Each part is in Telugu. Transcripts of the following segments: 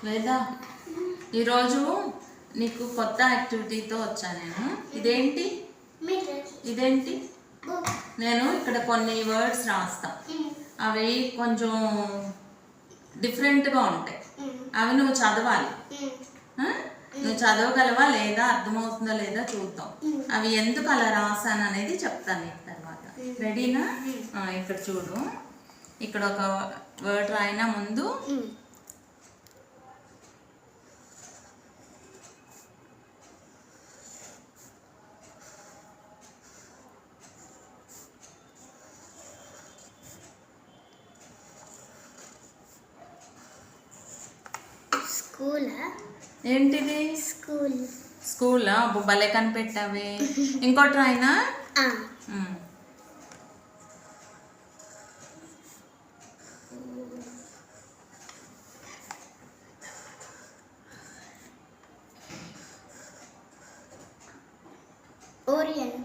లేదా ఈరోజు నీకు కొత్త యాక్టివిటీతో వచ్చా నేను. ఇదేంటి ఇదేంటి నేను ఇక్కడ కొన్ని వర్డ్స్ రాస్తా, అవి కొంచెం డిఫరెంట్గా ఉంటాయి. అవి నువ్వు చదవాలి. నువ్వు చదవగలవా లేదా, అర్థమవుతుందా లేదా చూద్దాం. అవి ఎందుకు అలా రాసాను అనేది చెప్తాను నీకు తర్వాత. రెడీనా? ఇక్కడ చూడు, ఇక్కడ ఒక వర్డ్ రాయినా ముందు ఏంటిది? స్కూలా? భలే కనిపెట్టావే. ఇంకోటి రాయినా? ఓరియన్.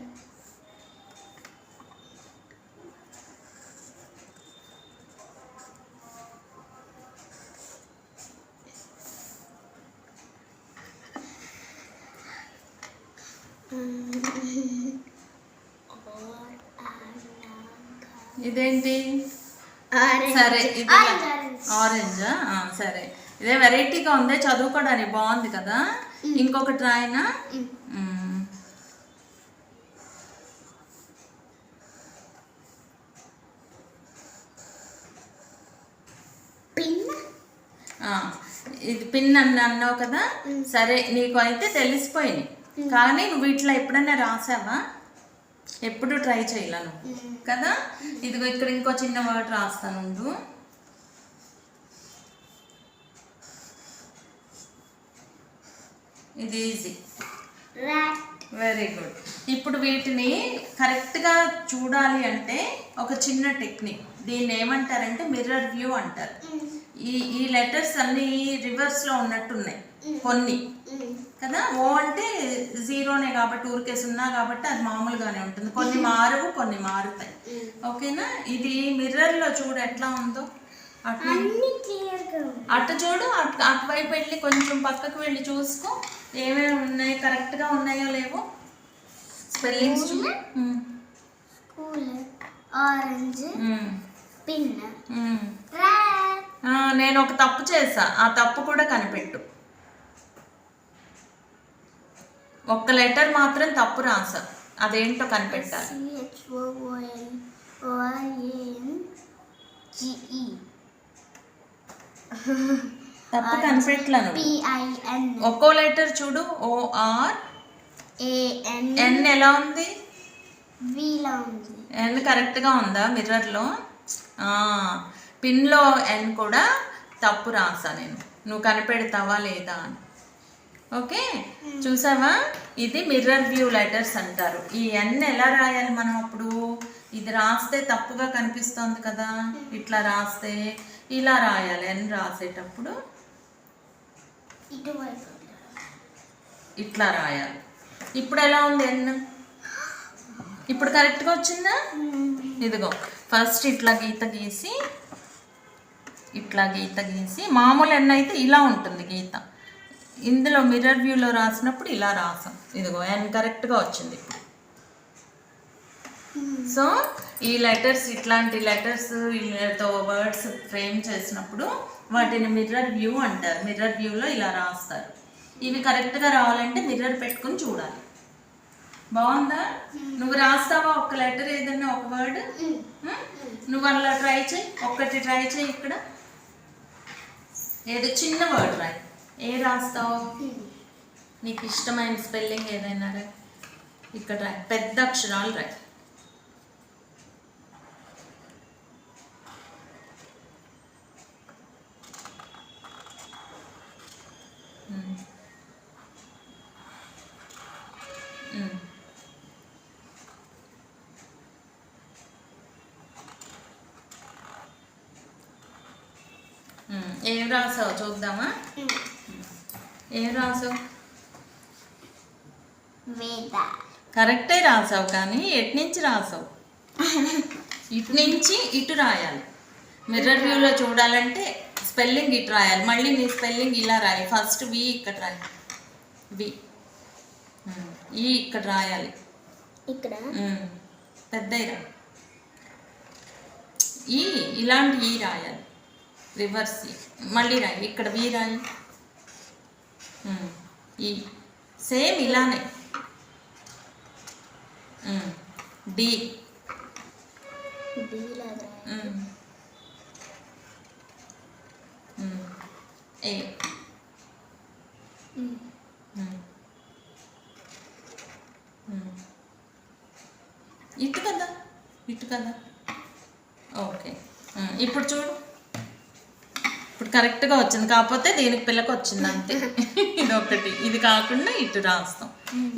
ఇదేంటి? సరే, ఇది ఆరెంజా? సరే, ఇదే వెరైటీగా ఉంది, చదువుకోవడానికి బాగుంది కదా. ఇంకొకటి రాయినా? ఇది పిన్ అన్నావు కదా. సరే, నీకు అయితే తెలిసిపోయింది, కానీ నువ్వు వీటిలో ఎప్పుడైనా రాసావా? ఎప్పుడు ట్రై చేయలేను కదా. ఇదిగో ఇక్కడ ఇంకో చిన్న వర్డ్ రాస్తాను. ఇది ఈజీ. Very good. ఇప్పుడు వీటిని కరెక్ట్గా చూడాలి అంటే ఒక చిన్న టెక్నిక్. దీన్ని ఏమంటారంటే మిర్రర్ వ్యూ అంటారు. ఈ లెటర్స్ అన్నీ రివర్స్లో ఉన్నట్టున్నాయి కొన్ని కదా. ఓ అంటే జీరోనే కాబట్టి, ఊరికే సున్నా కాబట్టి అది మామూలుగానే ఉంటుంది. కొన్ని మారవు, కొన్ని మారుతాయి. ఓకేనా? ఇది మిర్రర్లో చూడు ఎట్లా ఉందో. అటు చూడు, అటువైపు వెళ్ళి కొంచెం పక్కకు వెళ్ళి చూసుకో, ఏమేమి ఉన్నాయి, కరెక్ట్గా ఉన్నాయో లేవో. స్పెల్లింగ్స్ చూడు. నేను ఒక తప్పు చేసా, ఆ తప్పు కూడా కనిపెట్టు. ఒక్క లెటర్ మాత్రం తప్పు రాసా, అదేంటో కనిపెట్టాలి. తప్పు కనిపెట్టలేను. ఒక్కో లెటర్ చూడు. OR N ఎలా ఉంది? N కరెక్ట్గా ఉందా మిర్రర్లో? పిన్లో N కూడా తప్పు రాసా నేను. నువ్వు కనిపెడతావా లేదా అని. ఓకే, చూసావా? ఇది మిర్రర్ వ్యూ లెటర్స్ అంటారు. ఈ N ఎలా రాయాలి మనం అప్పుడు? ఇది రాస్తే తప్పుగా కనిపిస్తోంది కదా, ఇట్లా రాస్తే ఇలా రాయాలి. N రాసేటప్పుడు ఇట్లా రాయాలి. ఇప్పుడు ఎలా ఉంది N? ఇప్పుడు కరెక్ట్గా వచ్చిందా? ఇదిగో ఫస్ట్ ఇట్లా గీత గీసి, ఇట్లా గీత గీసి, మామూలు N అయితే ఇలా ఉంటుంది గీత. ఇందులో మిర్రర్ వ్యూలో రాసినప్పుడు ఇలా రాసాం. ఇదిగో N కరెక్ట్గా వచ్చింది. సో ఈ లెటర్స్, ఇట్లాంటి లెటర్స్ వీళ్ళతో వర్డ్స్ ఫ్రేమ్ చేసినప్పుడు వాటిని మిర్రర్ వ్యూ అంటారు. మిర్రర్ వ్యూలో ఇలా రాస్తారు. ఇవి కరెక్ట్గా రావాలంటే మిర్రర్ పెట్టుకుని చూడాలి. బాగుందా? నువ్వు రాస్తావా ఒక్క లెటర్, ఏదైనా ఒక వర్డ్? నువ్వు అలా ట్రై చేయి, ఒక్కటి ట్రై చేయి. ఇక్కడ ఏదో చిన్న వర్డ్ రాయి. ఏ రాస్తావు? నీకు ఇష్టమైన స్పెల్లింగ్ ఏదైనా రాయి. ఇక్కడ రాయి, పెద్ద అక్షరాలు రాయి. ఏం రాసావు చూద్దామా? ఏం రాసావు? కరెక్టే రాసావు, కానీ ఎటు నుంచి రాసావు? ఇటు నుంచి ఇటు రాయాలి. మిర్రర్ వ్యూలో చూడాలంటే స్పెల్లింగ్ ఇటు రాయాలి. మళ్ళీ నీ స్పెల్లింగ్ ఇలా రాయాలి. ఫస్ట్ వి ఇక్కడ రాయాలి. వి ఈ ఇక్కడ రాయాలి. ఇక్కడ పెద్ద ఈ ఇలాంటి ఈ రాయాలి. రివర్స్ మళ్ళీ రాయి. ఇక్కడ వి రాయి. ఈ సేమ్ ఇలానే. డి ఏ ఇటు కదా, ఇటు కదా. ఓకే, ఇప్పుడు చూడు. ఇప్పుడు కరెక్ట్గా వచ్చింది. కాకపోతే దీనికి పిల్లకి వచ్చింది అంతే. ఇది ఒకటి, ఇది కాకుండా ఇటు రాస్తాం.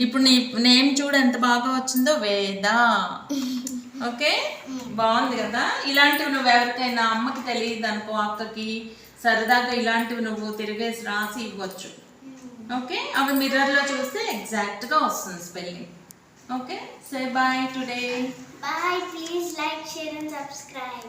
ఇప్పుడు నీ నేమ్ చూడు ఎంత బాగా వచ్చిందో, వేద. ఓకే, బాగుంది కదా. ఇలాంటివి నువ్వు ఎవరికైనా అమ్మకి తెలియదు అనుకో, అక్కకి సరదాగా ఇలాంటివి నువ్వు తిరిగేసి రాసి ఇవ్వచ్చు. ఓకే, అవి మిర్రర్లో చూస్తే ఎగ్జాక్ట్గా వస్తుంది spelling. Okay, say bye today. Bye, please like, share and subscribe.